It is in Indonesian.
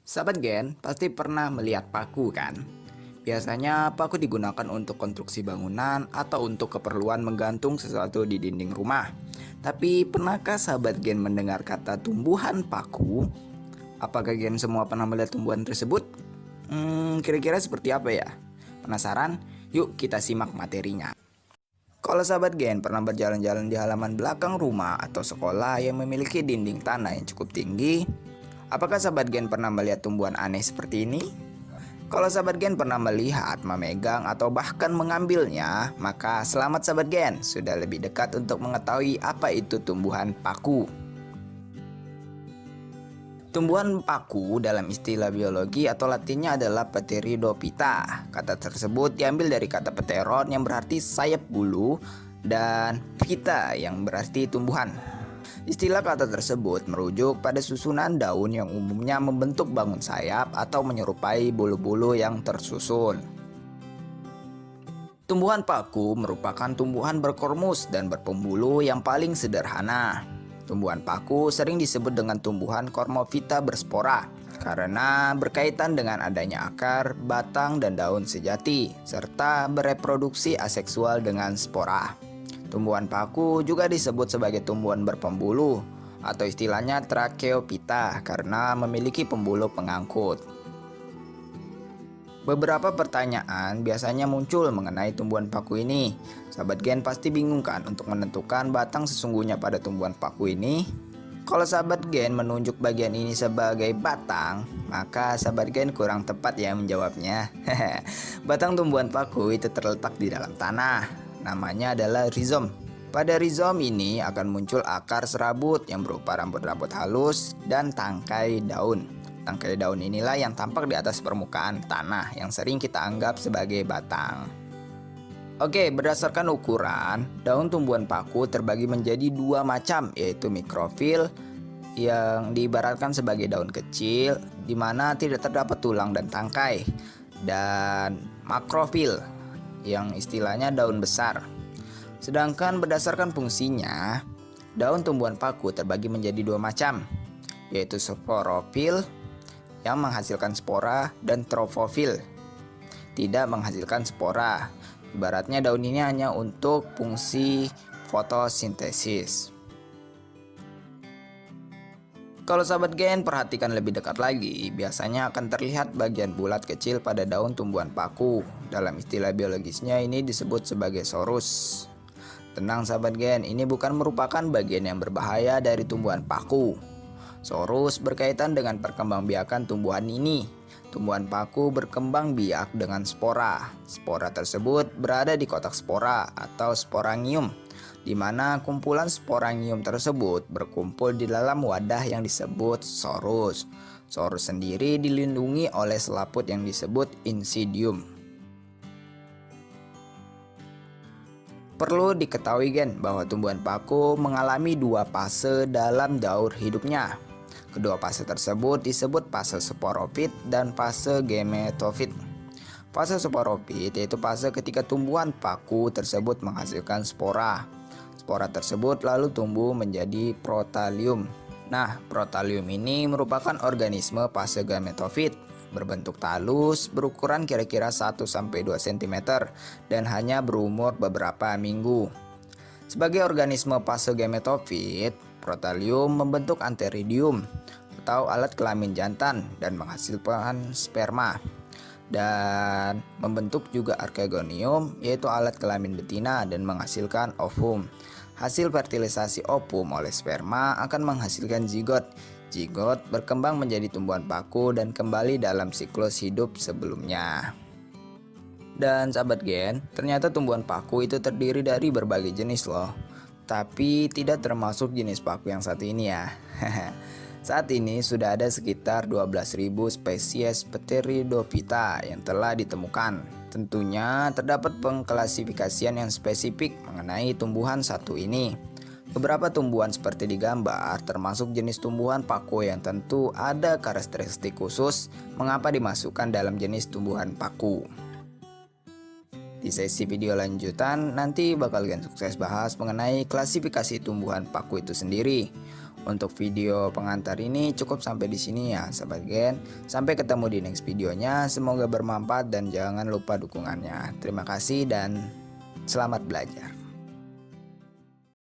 Sahabat Gen, pasti pernah melihat paku kan? Biasanya paku digunakan untuk konstruksi bangunan atau untuk keperluan menggantung sesuatu di dinding rumah. Tapi pernahkah sahabat Gen mendengar kata tumbuhan paku? Apakah Gen semua pernah melihat tumbuhan tersebut? Kira-kira seperti apa ya? Penasaran? Yuk kita simak materinya. Kalau sahabat Gen pernah berjalan-jalan di halaman belakang rumah atau sekolah yang memiliki dinding tanah yang cukup tinggi, apakah sahabat Gen pernah melihat tumbuhan aneh seperti ini? Kalau sahabat Gen pernah melihat, memegang, atau bahkan mengambilnya, maka selamat sahabat Gen, sudah lebih dekat untuk mengetahui apa itu tumbuhan paku. Tumbuhan paku dalam istilah biologi atau latinnya adalah Pteridophyta. Kata tersebut diambil dari kata pteron yang berarti sayap bulu dan phyta yang berarti tumbuhan. Istilah kata tersebut merujuk pada susunan daun yang umumnya membentuk bangun sayap atau menyerupai bulu-bulu yang tersusun. Tumbuhan paku merupakan tumbuhan berkormus dan berpembuluh yang paling sederhana. Tumbuhan paku sering disebut dengan tumbuhan Cormophyta berspora karena berkaitan dengan adanya akar, batang, dan daun sejati, serta bereproduksi aseksual dengan spora. Tumbuhan paku juga disebut sebagai tumbuhan berpembuluh atau istilahnya Tracheophyta karena memiliki pembuluh pengangkut. Beberapa pertanyaan biasanya muncul mengenai tumbuhan paku ini. Sahabat Gen pasti bingung kan untuk menentukan batang sesungguhnya pada tumbuhan paku ini? Kalau sahabat Gen menunjuk bagian ini sebagai batang, maka sahabat Gen kurang tepat ya menjawabnya. Batang tumbuhan paku itu terletak di dalam tanah. Namanya adalah rizom. Pada rizom ini akan muncul akar serabut yang berupa rambut-rambut halus dan tangkai daun. Tangkai daun inilah yang tampak di atas permukaan tanah yang sering kita anggap sebagai batang. Oke, berdasarkan ukuran, daun tumbuhan paku terbagi menjadi dua macam, yaitu mikrofil yang diibaratkan sebagai daun kecil di mana tidak terdapat tulang dan tangkai, dan makrofil yang istilahnya daun besar. Sedangkan berdasarkan fungsinya, daun tumbuhan paku terbagi menjadi dua macam, yaitu sporofil yang menghasilkan spora dan trofofil tidak menghasilkan spora. Ibaratnya daun ini hanya untuk fungsi fotosintesis. Kalau sahabat Gen perhatikan lebih dekat lagi, biasanya akan terlihat bagian bulat kecil pada daun tumbuhan paku. Dalam istilah biologisnya ini disebut sebagai sorus. Tenang sahabat Gen, ini bukan merupakan bagian yang berbahaya dari tumbuhan paku. Sorus berkaitan dengan perkembangbiakan tumbuhan ini. Tumbuhan paku berkembang biak dengan spora. Spora tersebut berada di kotak spora atau sporangium, di mana kumpulan sporangium tersebut berkumpul di dalam wadah yang disebut sorus. Sorus sendiri dilindungi oleh selaput yang disebut insidium. Perlu diketahui Gen bahwa tumbuhan paku mengalami dua fase dalam daur hidupnya. Kedua fase tersebut disebut fase sporofit dan fase gametofit. Fase sporofit yaitu fase ketika tumbuhan paku tersebut menghasilkan spora. Spora tersebut lalu tumbuh menjadi protalium. Nah, protalium ini merupakan organisme fase gametofit, berbentuk talus, berukuran kira-kira 1-2 cm dan hanya berumur beberapa minggu. Sebagai organisme fase gametofit, protalium membentuk anteridium atau alat kelamin jantan dan menghasilkan sperma, dan membentuk juga archegonium yaitu alat kelamin betina dan menghasilkan ovum. Hasil fertilisasi ovum oleh sperma akan menghasilkan zigot. Zigot berkembang menjadi tumbuhan paku dan kembali dalam siklus hidup sebelumnya. Dan sahabat Gen, ternyata tumbuhan paku itu terdiri dari berbagai jenis loh. Tapi tidak termasuk jenis paku yang satu ini ya. Saat ini sudah ada sekitar 12.000 spesies Pteridophyta yang telah ditemukan. Tentunya terdapat pengklasifikasian yang spesifik mengenai tumbuhan satu ini. Beberapa tumbuhan seperti digambar termasuk jenis tumbuhan paku yang tentu ada karakteristik khusus mengapa dimasukkan dalam jenis tumbuhan paku. Di sesi video lanjutan nanti bakal Gen sukses bahas mengenai klasifikasi tumbuhan paku itu sendiri. Untuk video pengantar ini cukup sampai di sini ya sahabat Gen. Sampai ketemu di next videonya. Semoga bermanfaat dan jangan lupa dukungannya. Terima kasih dan selamat belajar.